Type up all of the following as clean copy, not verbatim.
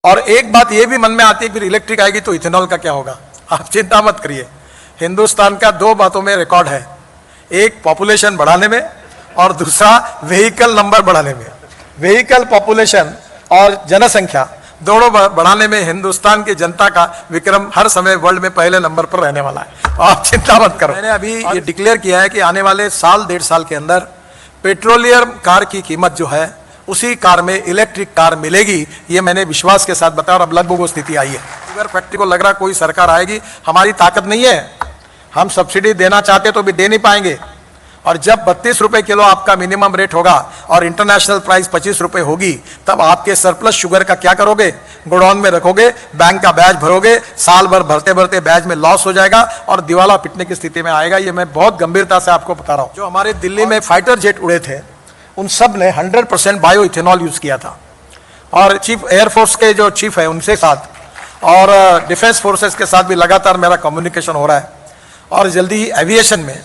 और एक बात ये भी मन में आती है, फिर इलेक्ट्रिक आएगी तो इथेनॉल का क्या होगा। आप चिंता मत करिए, हिंदुस्तान का दो बातों में रिकॉर्ड है, एक पॉपुलेशन बढ़ाने में और दूसरा व्हीकल नंबर बढ़ाने में। व्हीकल पॉपुलेशन और जनसंख्या दोनों बढ़ाने में हिंदुस्तान की जनता का विक्रम हर समय वर्ल्ड में पहले नंबर पर रहने वाला है। आप चिंता मत करो। मैंने अभी ये डिक्लेयर किया है कि आने वाले साल 1.5 साल के अंदर पेट्रोलियम कार की कीमत जो है उसी कार में इलेक्ट्रिक कार मिलेगी, ये मैंने विश्वास के साथ बताया और अब लगभग वो स्थिति आई है। शुगर फैक्ट्री को लग रहा कोई सरकार आएगी, हमारी ताकत नहीं है, हम सब्सिडी देना चाहते तो भी दे नहीं पाएंगे। और जब 32 रुपए किलो आपका मिनिमम रेट होगा और इंटरनेशनल प्राइस 25 रुपए होगी, तब आपके सरप्लस शुगर का क्या करोगे? गोडाउन में रखोगे, बैंक का ब्याज भरोगे, साल भर भरते भरते ब्याज में लॉस हो जाएगा और दिवाला पिटने की स्थिति में आएगा। ये मैं बहुत गंभीरता से आपको बता रहा हूँ। जो हमारे दिल्ली में फाइटर जेट उड़े थे उन सब ने 100% बायो इथेनॉल यूज किया था। और चीफ एयरफोर्स के जो चीफ है उनके साथ और डिफेंस फोर्सेस के साथ भी लगातार मेरा कम्युनिकेशन हो रहा है। और जल्दी ही एविएशन में,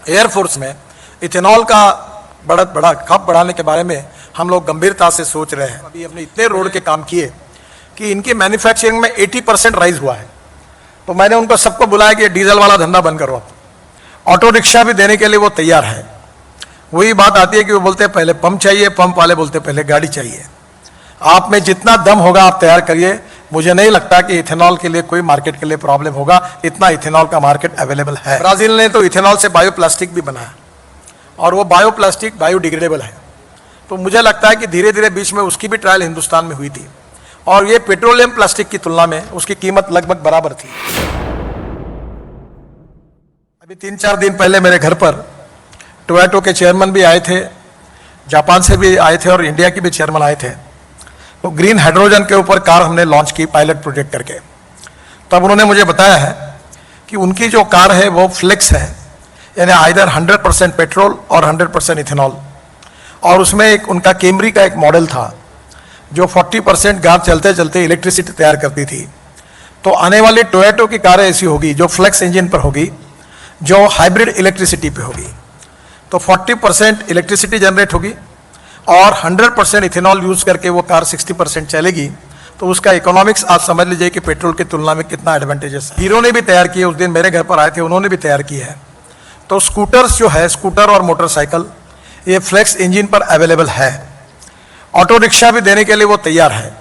एयरफोर्स में इथेनॉल का बड़ा खप बढ़ाने के बारे में हम लोग गंभीरता से सोच रहे हैं। अभी हमने इतने रोड के काम किए कि इनकी मैन्युफैक्चरिंग में 80% राइज हुआ है। तो मैंने उनको सबको बुलाया कि डीजल वाला धंधा बंद करो। ऑटो रिक्शा भी देने के लिए वो तैयार है। वही बात आती है कि वो बोलते हैं पहले पंप चाहिए, पंप वाले बोलते हैं पहले गाड़ी चाहिए। आप में जितना दम होगा आप तैयार करिए। मुझे नहीं लगता कि इथेनॉल के लिए कोई मार्केट के लिए प्रॉब्लम होगा, इतना इथेनॉल का मार्केट अवेलेबल है। ब्राजील ने तो इथेनॉल से बायोप्लास्टिक भी बनाया और वो बायोप्लास्टिक बायोडिग्रेडेबल है। तो मुझे लगता है कि धीरे धीरे बीच में उसकी भी ट्रायल हिंदुस्तान में हुई थी और ये पेट्रोलियम प्लास्टिक की तुलना में उसकी कीमत लगभग बराबर थी। अभी 3-4 दिन पहले मेरे घर पर टोयोटो के चेयरमैन भी आए थे, जापान से भी आए थे और इंडिया के भी चेयरमैन आए थे। तो ग्रीन हाइड्रोजन के ऊपर कार हमने लॉन्च की पायलट प्रोजेक्ट करके। तब उन्होंने मुझे बताया है कि उनकी जो कार है वो फ्लेक्स है, यानी आइदर 100% पेट्रोल और 100% इथेनॉल। और उसमें एक उनका कैमरी का एक मॉडल था जो 40% गांव चलते चलते इलेक्ट्रिसिटी तैयार करती थी। तो आने वाली टोयोटो की कारें ऐसी होगी जो फ्लेक्स इंजन पर होगी, जो हाइब्रिड इलेक्ट्रिसिटी पे होगी। तो 40% इलेक्ट्रिसिटी जनरेट होगी और 100% इथेनॉल यूज करके वो कार 60% चलेगी। तो उसका इकोनॉमिक्स आप समझ लीजिए कि पेट्रोल की तुलना में कितना एडवांटेजेस है। हीरो ने भी तैयार किए, उस दिन मेरे घर पर आए थे, उन्होंने भी तैयार की है। तो स्कूटर्स जो है, स्कूटर और मोटरसाइकिल, ये फ्लेक्स इंजन पर अवेलेबल है। ऑटो रिक्शा भी देने के लिए वो तैयार है।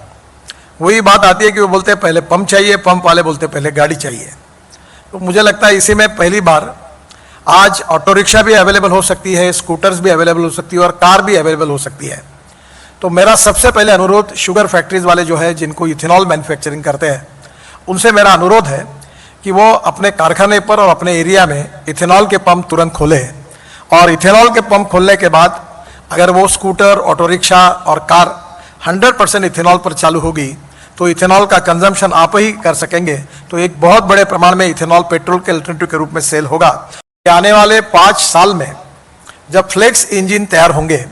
वही बात आती है कि वो बोलते हैं पहले पंप चाहिए, पंप वाले बोलते हैं पहले गाड़ी चाहिए। तो मुझे लगता है इसी में पहली बार आज ऑटो रिक्शा भी अवेलेबल हो सकती है, स्कूटर्स भी अवेलेबल हो सकती है और कार भी अवेलेबल हो सकती है। तो मेरा सबसे पहले अनुरोध शुगर फैक्ट्रीज वाले जो है जिनको इथेनॉल मैन्युफैक्चरिंग करते हैं, उनसे मेरा अनुरोध है कि वो अपने कारखाने पर और अपने एरिया में इथेनॉल के पंप तुरंत खोलें। और इथेनॉल के पंप खोलने के बाद अगर वो स्कूटर, ऑटो रिक्शा और कार 100% इथेनॉल पर चालू होगी तो इथेनॉल का कंजम्पशन आप ही कर सकेंगे। तो एक बहुत बड़े प्रमाण में इथेनॉल पेट्रोल के अल्टरनेटिव के रूप में सेल होगा। आने वाले 5 साल में जब फ्लेक्स इंजन तैयार होंगे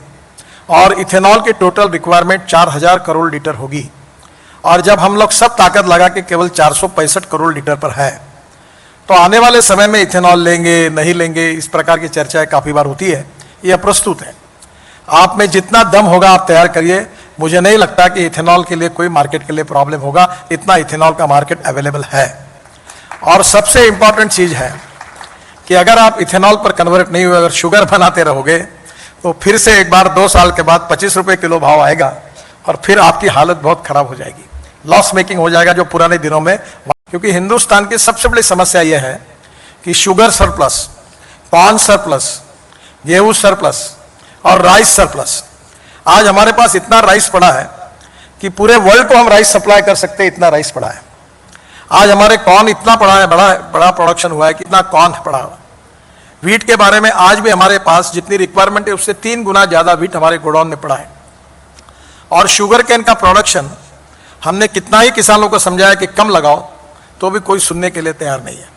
और इथेनॉल की टोटल रिक्वायरमेंट 4000 करोड़ लीटर होगी और जब हम लोग सब ताकत लगा के केवल 465 करोड़ लीटर पर है, तो आने वाले समय में इथेनॉल लेंगे नहीं लेंगे इस प्रकार की चर्चाएं काफ़ी बार होती है। ये अप्रस्तुत है। आप में जितना दम होगा आप तैयार करिए। मुझे नहीं लगता कि इथेनॉल के लिए कोई मार्केट के लिए प्रॉब्लम होगा, इतना इथेनॉल का मार्केट अवेलेबल है। और सबसे इंपॉर्टेंट चीज़ है कि अगर आप इथेनॉल पर कन्वर्ट नहीं हुए, अगर शुगर बनाते रहोगे तो फिर से एक बार 2 साल के बाद 25 रुपये किलो भाव आएगा और फिर आपकी हालत बहुत खराब हो जाएगी, लॉस मेकिंग हो जाएगा जो पुराने दिनों में। क्योंकि हिंदुस्तान की सबसे बड़ी समस्या यह है कि शुगर सरप्लस, कॉर्न सरप्लस, गेहूं सरप्लस और राइस सरप्लस। आज हमारे पास इतना राइस पड़ा है कि पूरे वर्ल्ड को हम राइस सप्लाई कर सकते हैं, इतना राइस पड़ा है। आज हमारे कॉर्न इतना पड़ा है, बड़ा प्रोडक्शन हुआ है कि इतना कॉर्न पड़ा हुआ। वीट के बारे में आज भी हमारे पास जितनी रिक्वायरमेंट है उससे 3 गुना ज़्यादा वीट हमारे गोडाउन में पड़ा है। और शुगर केन का प्रोडक्शन हमने कितना ही किसानों को समझाया कि कम लगाओ, तो भी कोई सुनने के लिए तैयार नहीं है।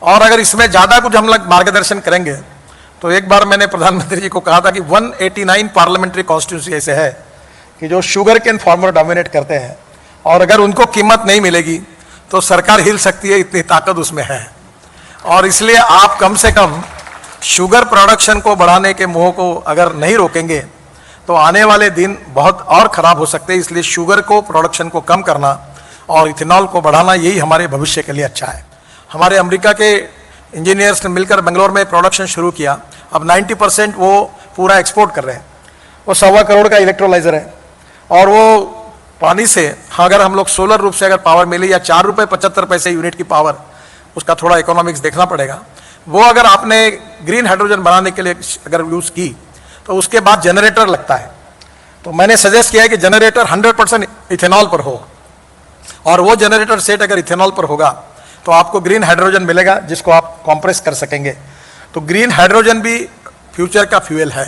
और अगर इसमें ज़्यादा कुछ हम लोग मार्गदर्शन करेंगे तो एक बार मैंने प्रधानमंत्री जी को कहा था कि 189 पार्लियामेंट्री कॉन्स्टिट्यूंसी ऐसे है कि जो शुगर केन फार्मर डोमिनेट करते हैं और अगर उनको कीमत नहीं मिलेगी तो सरकार हिल सकती है, इतनी ताकत उसमें है। और इसलिए आप कम से कम शुगर प्रोडक्शन को बढ़ाने के मोह को अगर नहीं रोकेंगे तो आने वाले दिन बहुत और खराब हो सकते हैं। इसलिए शुगर को प्रोडक्शन को कम करना और इथेनॉल को बढ़ाना, यही हमारे भविष्य के लिए अच्छा है। हमारे अमेरिका के इंजीनियर्स ने मिलकर बेंगलोर में प्रोडक्शन शुरू किया। अब 90% वो पूरा एक्सपोर्ट कर रहे हैं। वो 1.25 करोड़ का इलेक्ट्रोलाइजर है और वो पानी से, हाँ, अगर हम लोग सोलर रूप से अगर पावर मिले या 4 रुपये 75 पैसे यूनिट की पावर, उसका थोड़ा इकोनॉमिक्स देखना पड़ेगा, वो अगर आपने ग्रीन हाइड्रोजन बनाने के लिए अगर यूज़ की तो उसके बाद जनरेटर लगता है। तो मैंने सजेस्ट किया है कि जनरेटर 100% इथेनॉल पर हो, और वो जनरेटर सेट अगर इथेनॉल पर होगा तो आपको ग्रीन हाइड्रोजन मिलेगा जिसको आप कॉम्प्रेस कर सकेंगे। तो ग्रीन हाइड्रोजन भी फ्यूचर का फ्यूल है।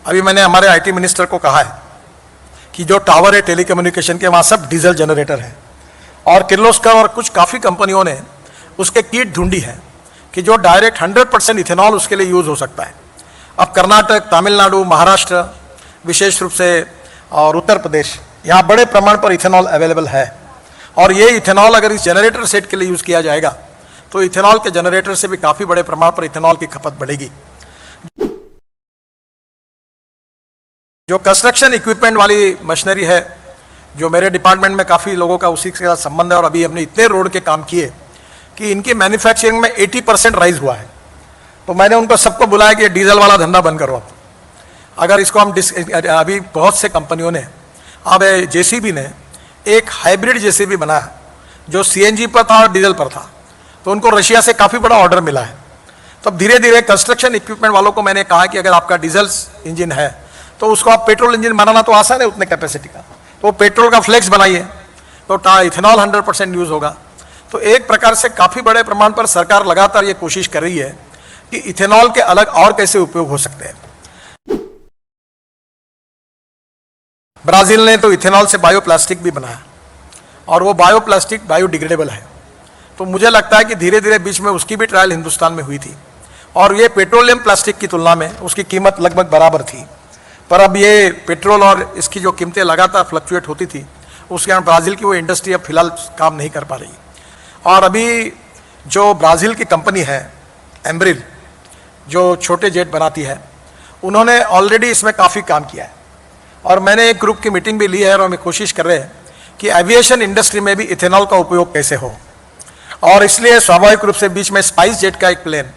अभी मैंने हमारे आईटी मिनिस्टर को कहा है कि जो टावर है टेलीकम्युनिकेशन के, वहाँ सब डीजल जनरेटर है, और किर्लोस्कर और कुछ काफ़ी कंपनियों ने उसके किट ढूंढी है कि जो डायरेक्ट 100% इथेनॉल उसके लिए यूज़ हो सकता है। अब कर्नाटक, तमिलनाडु, महाराष्ट्र विशेष रूप से और उत्तर प्रदेश, यहाँ बड़े प्रमाण पर इथेनॉल अवेलेबल है। और ये इथेनॉल अगर इस जनरेटर सेट के लिए यूज़ किया जाएगा तो इथेनॉल के जनरेटर से भी काफ़ी बड़े प्रमाण पर इथेनॉल की खपत बढ़ेगी। जो कंस्ट्रक्शन इक्विपमेंट वाली मशीनरी है, जो मेरे डिपार्टमेंट में काफ़ी लोगों का उसी के साथ संबंध है, और अभी हमने इतने रोड के काम किए कि इनकी मैन्युफैक्चरिंग में 80% राइज हुआ है। तो मैंने उनको सबको बुलाया कि डीजल वाला धंधा बंद करो। अगर इसको हम अभी बहुत से कंपनियों ने, अब जेसीबी ने एक हाइब्रिड जेसीबी बनाया जो सीएनजी पर था और डीजल पर था, तो उनको रशिया से काफ़ी बड़ा ऑर्डर मिला है। तो धीरे धीरे कंस्ट्रक्शन इक्विपमेंट वालों को मैंने कहा कि अगर आपका डीजल इंजन है तो उसको आप पेट्रोल इंजन बनाना तो आसान है उतने कैपेसिटी का, तो पेट्रोल का फ्लेक्स बनाइए, तो इथेनॉल 100% यूज़ होगा। तो एक प्रकार से काफ़ी बड़े प्रमाण पर सरकार लगातार ये कोशिश कर रही है कि इथेनॉल के अलग और कैसे उपयोग हो सकते हैं। ब्राज़ील ने तो इथेनॉल से बायोप्लास्टिक भी बनाया, और वो बायोप्लास्टिक बायोडिग्रेडेबल है। तो मुझे लगता है कि धीरे धीरे बीच में उसकी भी ट्रायल हिंदुस्तान में हुई थी, और ये पेट्रोलियम प्लास्टिक की तुलना में उसकी कीमत लगभग बराबर थी। पर अब ये पेट्रोल और इसकी जो कीमतें लगातार फ्लक्चुएट होती थी, उसके कारण ब्राज़ील की वो इंडस्ट्री अब फिलहाल काम नहीं कर पा रही। और अभी जो ब्राज़ील की कंपनी है एम्ब्रिल, जो छोटे जेट बनाती है, उन्होंने ऑलरेडी इसमें काफ़ी काम किया है, और मैंने एक ग्रुप की मीटिंग भी ली है, और हम कोशिश कर रहे हैं कि एविएशन इंडस्ट्री में भी इथेनॉल का उपयोग कैसे हो। और इसलिए स्वाभाविक रूप से बीच में स्पाइस जेट का एक प्लेन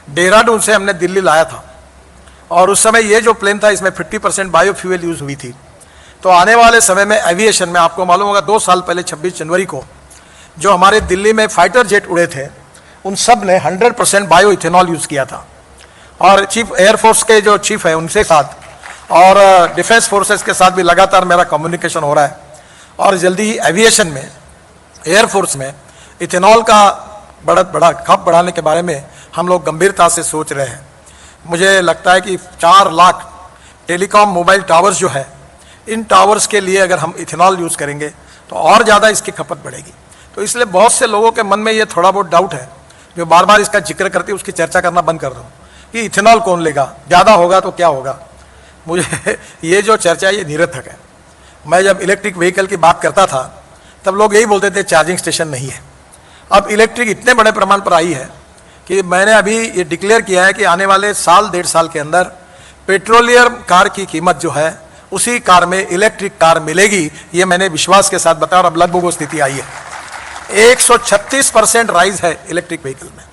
देहरादून से हमने दिल्ली लाया था, और उस समय ये जो प्लेन था इसमें 50% बायोफ्यूल यूज़ हुई थी। तो आने वाले समय में एविएशन में, आपको मालूम होगा 2 साल पहले 26 जनवरी को जो हमारे दिल्ली में फाइटर जेट उड़े थे, उन सब ने 100% बायो इथेनॉल यूज़ किया था। और चीफ एयरफोर्स के जो चीफ है उनसे साथ, और डिफेंस फोर्सेस के साथ भी लगातार मेरा कम्युनिकेशन हो रहा है, और जल्दी ही एविएशन में, एयरफोर्स में इथेनॉल का बड़ा खप बढ़ाने के बारे में हम लोग गंभीरता से सोच रहे हैं। मुझे लगता है कि 4 लाख टेलीकॉम मोबाइल टावर्स जो है, इन टावर्स के लिए अगर हम इथेनॉल यूज़ करेंगे तो और ज़्यादा इसकी खपत बढ़ेगी। तो इसलिए बहुत से लोगों के मन में ये थोड़ा बहुत डाउट है, जो बार बार इसका जिक्र करते हैं, उसकी चर्चा करना बंद कर दो कि इथेनॉल कौन लेगा, ज़्यादा होगा तो क्या होगा। मुझे ये जो चर्चा है ये निरर्थक है। मैं जब इलेक्ट्रिक व्हीकल की बात करता था तब लोग यही बोलते थे चार्जिंग स्टेशन नहीं है। अब इलेक्ट्रिक इतने बड़े प्रमाण पर आई है कि मैंने अभी ये डिक्लेयर किया है कि आने वाले साल 1.5 साल के अंदर पेट्रोलियम कार की कीमत जो है उसी कार में इलेक्ट्रिक कार मिलेगी। ये मैंने विश्वास के साथ बताया, और अब लगभग वो स्थिति आई है। 136% राइज है इलेक्ट्रिक व्हीकल में,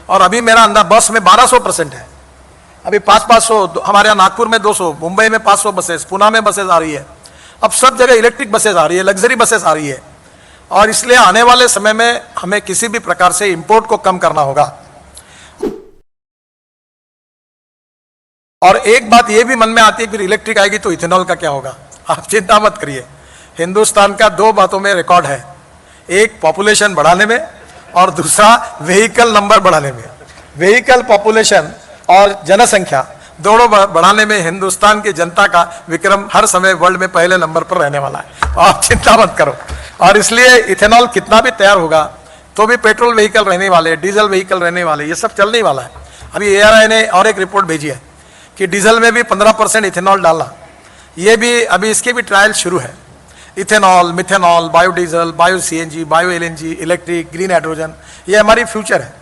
और अभी मेरा अंदाज बस में 1200% है। अभी 500 हमारे यहाँ नागपुर में 200, मुंबई में 500 बसेस, पुणे में बसेस आ रही है। अब सब जगह इलेक्ट्रिक बसेस आ रही है, लग्जरी बसेस आ रही है, और इसलिए आने वाले समय में हमें किसी भी प्रकार से इंपोर्ट को कम करना होगा। और एक बात ये भी मन में आती है, फिर इलेक्ट्रिक आएगी तो इथेनॉल का क्या होगा। आप चिंता मत करिए, हिंदुस्तान का 2 बातों में रिकॉर्ड है, एक पॉपुलेशन बढ़ाने में और दूसरा व्हीकल नंबर बढ़ाने में। व्हीकल पॉपुलेशन और जनसंख्या दोनों बढ़ाने में हिंदुस्तान की जनता का विक्रम हर समय वर्ल्ड में पहले नंबर पर रहने वाला है। आप चिंता मत करो। और इसलिए इथेनॉल कितना भी तैयार होगा तो भी पेट्रोल व्हीकल रहने वाले, डीजल व्हीकल रहने वाले, ये सब चलने वाला है। अभी ARI ने और एक रिपोर्ट भेजी है कि डीजल में भी 15% इथेनॉल डालना, ये भी अभी इसकी भी ट्रायल शुरू है। Ethanol, methanol, biodiesel, bio CNG, bio LNG, electric, green hydrogen, ये हमारी फ्यूचर है।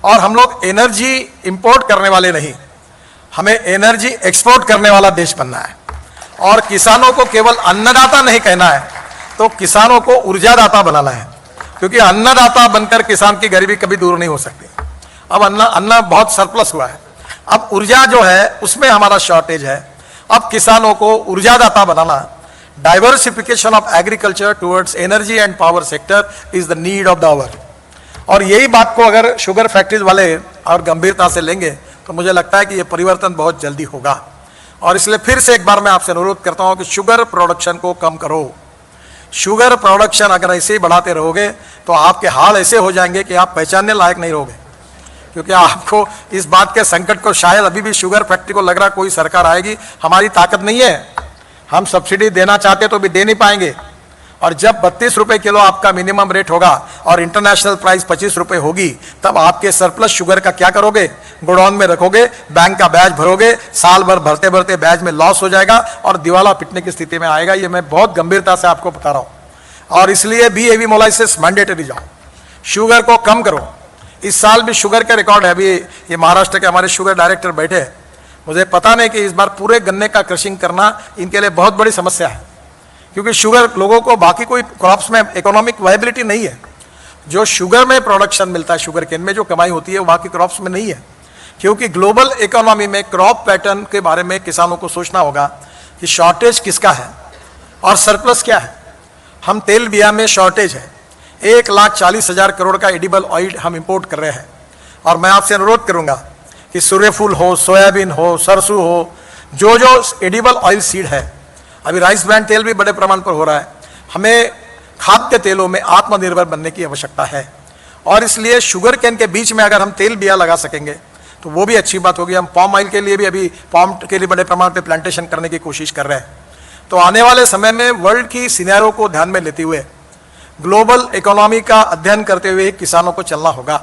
और हम लोग एनर्जी इंपोर्ट करने वाले नहीं, हमें एनर्जी एक्सपोर्ट करने वाला देश बनना है। और किसानों को केवल अन्नदाता नहीं कहना है, तो किसानों को ऊर्जादाता बनाना है, क्योंकि अन्नदाता बनकर किसान की गरीबी कभी दूर नहीं हो सकती। अब अन्न बहुत सरप्लस हुआ है, अब ऊर्जा जो है उसमें हमारा शॉर्टेज है। अब किसानों को ऊर्जादाता बनाना, diversification of agriculture towards energy and power sector is the need of the hour. और यही बात को अगर शुगर फैक्ट्रीज वाले और गंभीरता से लेंगे तो मुझे लगता है कि ये परिवर्तन बहुत जल्दी होगा। और इसलिए फिर से एक बार मैं आपसे अनुरोध करता हूं कि शुगर प्रोडक्शन को कम करो। शुगर प्रोडक्शन अगर ऐसे ही बढ़ाते रहोगे तो आपके हाल ऐसे हो जाएंगे कि आप पहचानने लायक नहीं रहोगे, क्योंकि आपको इस बात के संकट को शायद अभी भी शुगर फैक्ट्री को लग रहा कोई सरकार आएगी, हमारी ताकत नहीं है, हम सब्सिडी देना चाहते तो भी दे नहीं पाएंगे। और जब 32 रुपए किलो आपका मिनिमम रेट होगा और इंटरनेशनल प्राइस 25 रुपए होगी, तब आपके सरप्लस शुगर का क्या करोगे? गोडाउन में रखोगे, बैंक का ब्याज भरोगे, साल भर भरते भरते ब्याज में लॉस हो जाएगा और दिवाला पिटने की स्थिति में आएगा। ये मैं बहुत गंभीरता से आपको बता रहा हूं। और इसलिए BAV मोलाइसिस मैंडेटरी जाओ, शुगर को कम करो। इस साल भी शुगर के रिकॉर्ड है। अभी ये महाराष्ट्र के हमारे शुगर डायरेक्टर बैठे हैं, मुझे पता नहीं कि इस बार पूरे गन्ने का क्रशिंग करना इनके लिए बहुत बड़ी समस्या है, क्योंकि शुगर लोगों को बाकी कोई क्रॉप्स में इकोनॉमिक वायबिलिटी नहीं है। जो शुगर में प्रोडक्शन मिलता है, शुगर केन में जो कमाई होती है वो बाकी क्रॉप्स में नहीं है, क्योंकि ग्लोबल इकोनॉमी में क्रॉप पैटर्न के बारे में किसानों को सोचना होगा कि शॉर्टेज किसका है और सरप्लस क्या है। हम तेल बिया में शॉर्टेज है, 1,40,000 करोड़ का एडिबल ऑयल हम इंपोर्ट कर रहे हैं। और मैं आपसे अनुरोध करूंगा कि सूर्यफूल हो, सोयाबीन हो, सरसों हो, जो एडिबल ऑयल सीड है, अभी राइस ब्रांड तेल भी बड़े प्रमाण पर हो रहा है, हमें खाद्य तेलों में आत्मनिर्भर बनने की आवश्यकता है। और इसलिए शुगर केन के बीच में अगर हम तेल बिया लगा सकेंगे तो वो भी अच्छी बात होगी। हम पाम ऑयल के लिए भी अभी पाम के लिए बड़े प्रमाण पर प्लांटेशन करने की कोशिश कर रहे हैं। तो आने वाले समय में वर्ल्ड की सिनेरियो को ध्यान में लेते हुए, ग्लोबल इकोनॉमी का अध्ययन करते हुए किसानों को चलना होगा।